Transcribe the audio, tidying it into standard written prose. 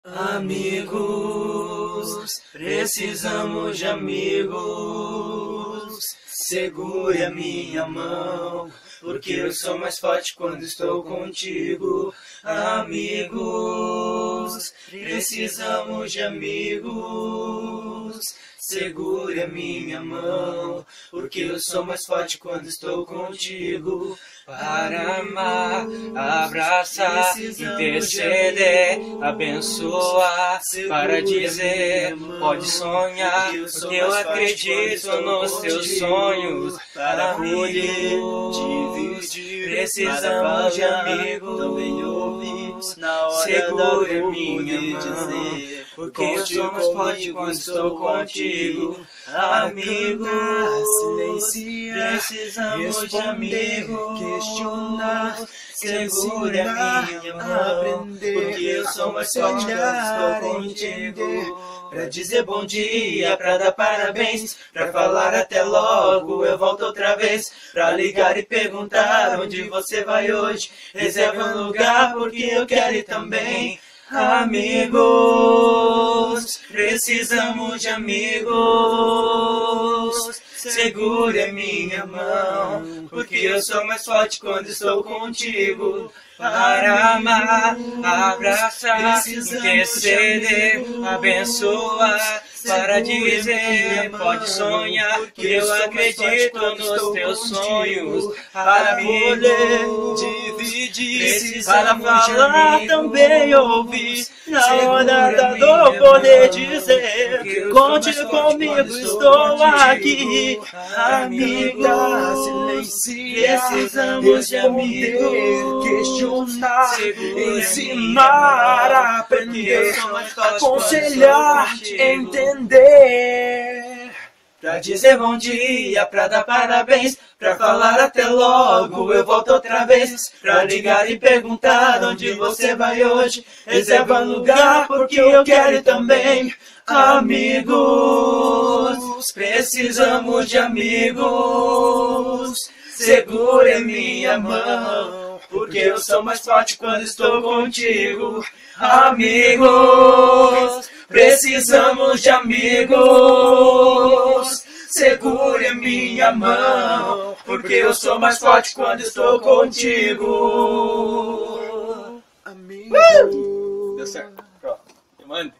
Amigos, precisamos de amigos. Segure a minha mão, porque eu sou mais forte quando estou contigo. Amigos, precisamos de amigos. Segure a minha mão, porque eu sou mais forte quando estou contigo. Para amar, abraçar, interceder, abençoar, para dizer, pode sonhar, porque eu acredito nos teus sonhos. Para acolher, dividir, precisamos de amigos, também ouvir, na hora da dor minha dizer, porque eu sou mais forte quando estou contigo. Amigos, precisamos de amigos, questionar, segure a minha mão, porque eu sou mais forte quando estou contigo. Pra dizer bom dia, pra dar parabéns, pra falar até logo, eu volto outra vez. Pra ligar e perguntar onde você vai hoje, reserve um lugar porque eu quero ir também. Amigos, precisamos de amigos. Segure a minha mão, porque eu sou mais forte quando estou contigo. Para amar, abraçar, interceder, abençoar, para dizer, pode sonhar, que eu acredito nos teus sonhos. Para poder dividir, para falar também ouvir, na hora da dor poder dizer, conte comigo, estou aqui. Amigos, precisamos de amigos, questionar, ensinar, aprender, aconselhar, entender. Pra dizer bom dia, pra dar parabéns, pra falar até logo, eu volto outra vez. Pra ligar e perguntar onde você vai hoje, reserva lugar porque eu quero ir também. Amigos, precisamos de amigos. Segure minha mão, porque eu sou mais forte quando estou contigo. Amigos, precisamos de amigos. Segure a minha mão, porque eu sou mais forte quando estou contigo. Amigo. Deu certo. Pronto. Me mande.